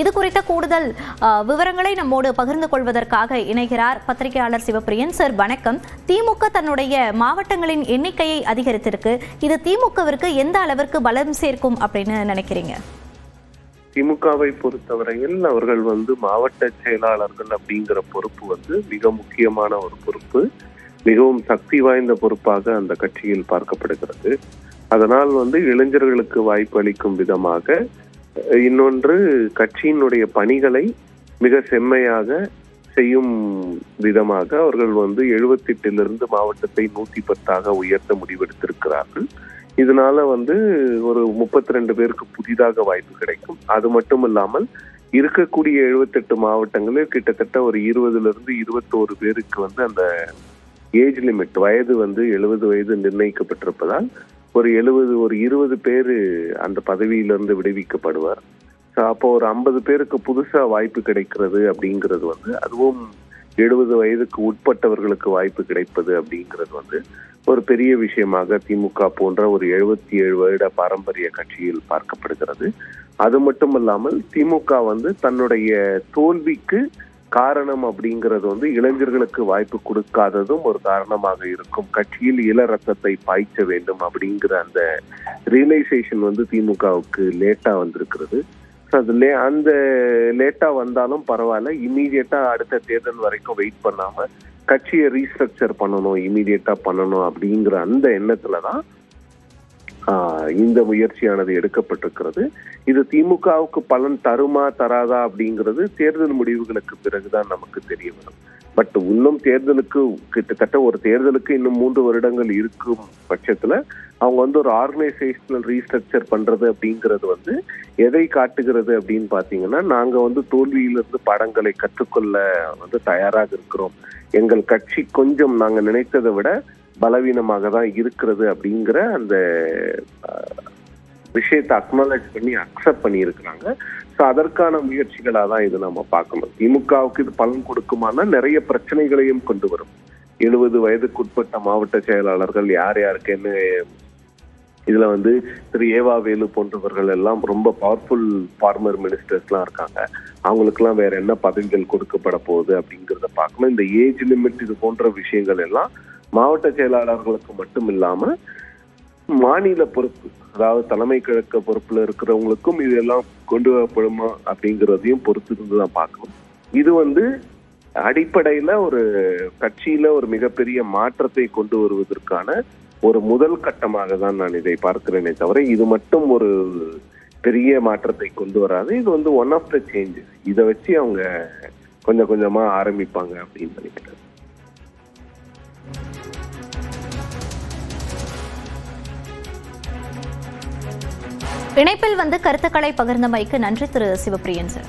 இது குறித்த கூடுதல் விவரங்களை நம்மோடு பகிர்ந்து கொள்வதற்காக இணைகிறார் பத்திரிகையாளர் சிவப்பிரியன். சார் வணக்கம். திமுக தன்னுடைய மாவட்டங்களின் எண்ணிக்கையை அதிகரித்திருக்கு. இது திமுகவிற்கு எந்த அளவிற்கு பலம் சேர்க்கும் அப்படின்னு நினைக்கிறீங்க? திமுகவை பொறுத்தவரையில் அவர்கள் மாவட்ட செயலாளர்கள் அப்படிங்கிற பொறுப்பு மிக முக்கியமான ஒரு பொறுப்பு, மிகவும் சக்தி வாய்ந்த பொறுப்பாக அந்த கட்சியில் பார்க்கப்படுகிறது. அதனால் இளைஞர்களுக்கு வாய்ப்பு அளிக்கும் விதமாக, இன்னொன்று கட்சியினுடைய பணிகளை மிக செம்மையாக செய்யும் விதமாக அவர்கள் 78 மாவட்டத்தை 110 உயர்த்த முடிவெடுத்திருக்கிறார்கள். இதனால ஒரு 32 பேருக்கு புதிதாக வாய்ப்பு கிடைக்கும். அது மட்டும் இல்லாமல் இருக்கக்கூடிய 78 மாவட்டங்களில் கிட்டத்தட்ட ஒரு 20-21 பேருக்கு அந்த ஏஜ் லிமிட் வயது 70 வயது நிர்ணயிக்கப்பட்டிருப்பதால் ஒரு 20 பேர் அந்த பதவியிலிருந்து விடுவிக்கப்படுவார். அப்போ ஒரு 50 பேருக்கு புதுசா வாய்ப்பு கிடைக்கிறது அப்படிங்கிறது அதுவும் 70 வயதுக்கு உட்பட்டவர்களுக்கு வாய்ப்பு கிடைப்பது அப்படிங்கிறது ஒரு பெரிய விஷயமாக திமுக போன்ற ஒரு 77 வருட பாரம்பரிய கட்சியில் பார்க்கப்படுகிறது. அது மட்டும் இல்லாமல் திமுக தன்னுடைய தோல்விக்கு காரணம் அப்படிங்கிறது இளைஞர்களுக்கு வாய்ப்பு கொடுக்காததும் ஒரு காரணமாக இருக்கும். கட்சியில் இள ரத்தத்தை பாய்ச்ச வேண்டும் அப்படிங்கிற அந்த ரியலைசேஷன் திமுகவுக்கு லேட்டா வந்திருக்கிறது. அந்த லேட்டா வந்தாலும் பரவாயில்ல, இம்மீடியட்டா அடுத்த தேர்தல் வரைக்கும் வெயிட் பண்ணாம கட்சியை ரீஸ்ட்ரக்சர் பண்ணணும், இம்மீடியட்டா பண்ணணும் அப்படிங்கிற அந்த எண்ணத்துலதான் இந்த முயற்சியானது எடுக்கப்பட்டிருக்கிறது. இது திமுகவுக்கு பலன் தருமா தராதா அப்படிங்கிறது தேர்தல் முடிவுகளுக்கு பிறகுதான் நமக்கு தெரிய வரும். பட் இன்னும் தேர்தலுக்கு கிட்டத்தட்ட ஒரு தேர்தலுக்கு இன்னும் 3 வருடங்கள் இருக்கும் பட்சத்துல அவங்க ஒரு ஆர்கனைசேஷனல் ரீஸ்ட்ரக்சர் பண்றது அப்படிங்கிறது எதை காட்டுகிறது அப்படின்னு பாத்தீங்கன்னா, நாங்க தோல்வியிலிருந்து பாடங்களை கற்றுக்கொள்ள தயாராக இருக்கிறோம், எங்கள் கட்சி கொஞ்சம் நாங்க நினைத்ததை விட பலவீனமாக தான் இருக்கிறது அப்படிங்கிற அந்த விஷயத்தை அக்னாலேஜ் பண்ணி அக்செப்ட் பண்ணி இருக்கிறாங்க. ஸோ அதற்கான முயற்சிகளாக தான் இது நம்ம பார்க்கணும். திமுகவுக்கு இது பலன் கொடுக்குமானா நிறைய பிரச்சனைகளையும் கொண்டு வரும். 70 வயதுக்கு உட்பட்ட மாவட்ட செயலாளர்கள் யார் யாருக்குன்னு இதுல திரு ஏவா வேலு போன்றவர்கள் எல்லாம் ரொம்ப பவர்ஃபுல் ஃபார்மர் மினிஸ்டர்ஸ்லாம் இருக்காங்க. அவங்களுக்குலாம் வேற என்ன பதவிகள் கொடுக்கப்பட போகுது அப்படிங்கிறத பார்க்கணும். இந்த ஏஜ் லிமிட் இது போன்ற விஷயங்கள் எல்லாம் மாவட்ட செயலாளர்களுக்கு மட்டும் இல்லாம மாநில பொறுப்பு, அதாவது தலைமை கழக பொறுப்புல இருக்கிறவங்களுக்கும் இதெல்லாம் கொண்டு வரப்படுமா அப்படிங்கிறதையும் பொறுத்து இருந்துதான் பார்க்கணும். இது அடிப்படையில ஒரு கட்சியில ஒரு மிகப்பெரிய மாற்றத்தை கொண்டு வருவதற்கான ஒரு முதல் கட்டமாக தான் நான் இதை பார்க்கிறேனே தவிர இது மட்டும் ஒரு பெரிய மாற்றத்தை கொண்டு வராது. இது ஒன் ஆஃப் த சேஞ்சஸ். இதை வச்சு அவங்க கொஞ்சம் கொஞ்சமா ஆரம்பிப்பாங்க அப்படின்னு நினைக்கிறேன். இணைப்பில் கருத்துக்களை பகிர்ந்தமைக்கு நன்றி திரு சிவப்பிரியன் சார்.